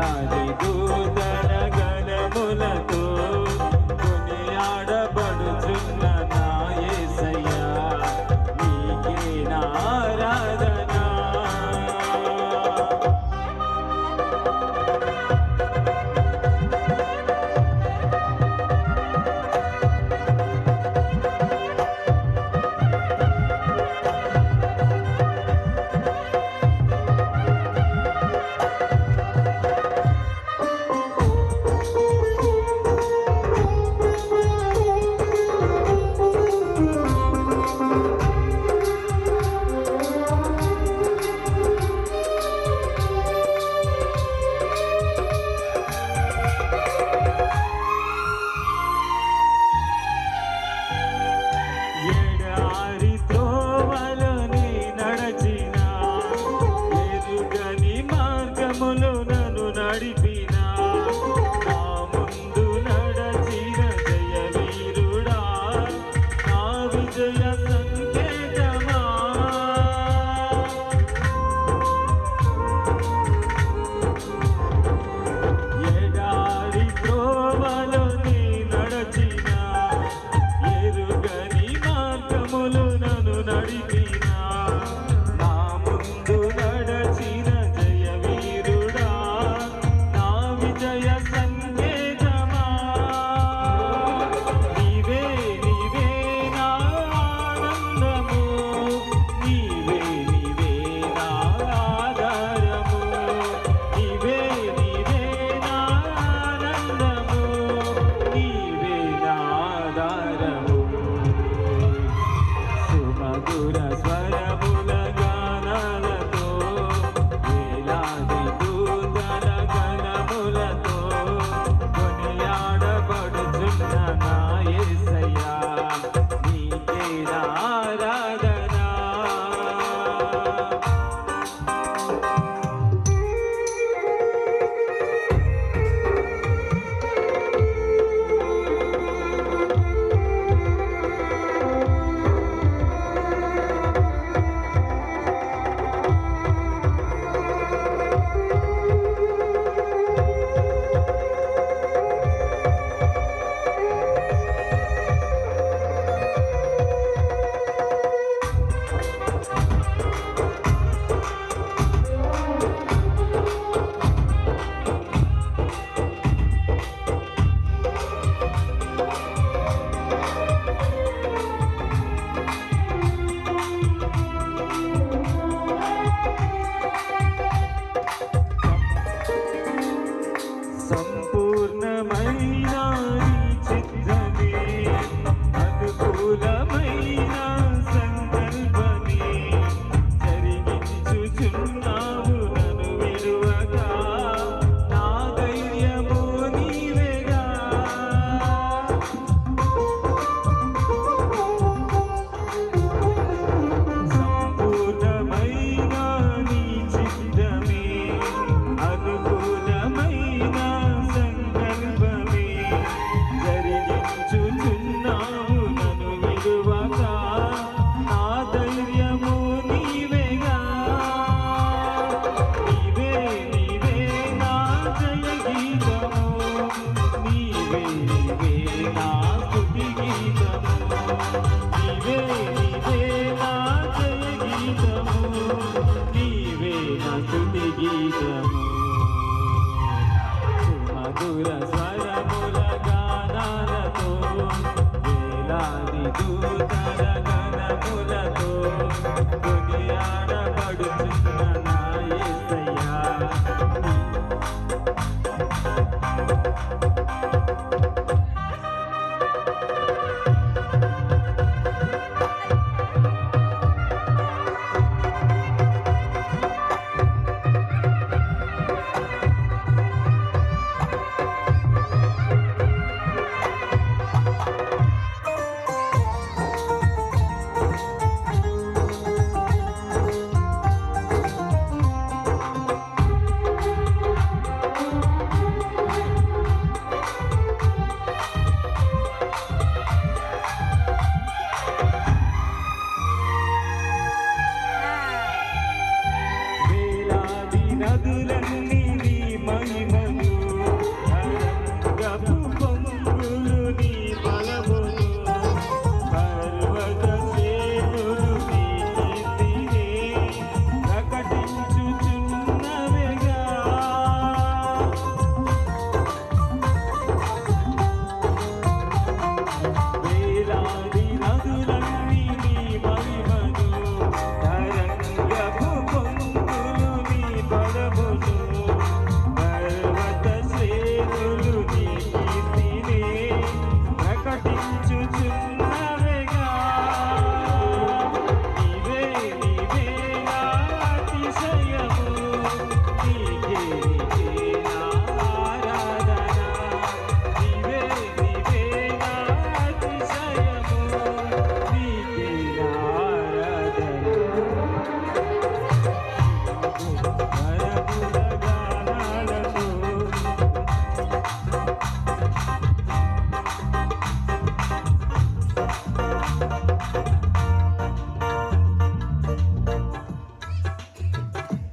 వేలాది దూతల గణములతో కొనియాడబడుచున్న నా యేసయ్యా నీకే నా ఆరాధన. నడిపినా నా ముందు నడచిన జయవీరుడా నా విజయ సంకేతమా. ఎడారి త్రోవలో నీ నడచిన ఎరుగని మార్గములు నన్ను నడిపినా నా ముందు నడచిన జయవీరుడా జయ సంకేతమా. నీవే నీవే నా ఆనందము, నీవే నీవే నా ఆధారము, నీవే నీవే నా ఆనందము, నీవే నా ఆధారము. సుమధుర స్వరముల గానాలతో వేలాది దూతల గణములతో కొనియాడబడుచున్న నా యేసయ్యా నీకే నా ఆరాధన. సంపూర్ణమైన నీ చిత్తమే అనుకూలమైన సంకల్పమే జరిగించుచున్నావు నన్ను విడువగా నా ధైర్యము నీవేగా. సంపూర్ణమైన నీ చిత్తమే అనుకూలమైన సంకల్పమే జరిగించుచున్నావు నన్ను విడువక నా ధైర్యము నీవేగా. నీవే నీవే నా జయ గీతము, నీవే నీవే నా స్తుతి గీతము, నీవే నీవే నా జయ గీతము, నీవే నా స్తుతి గీతము. సుమధుర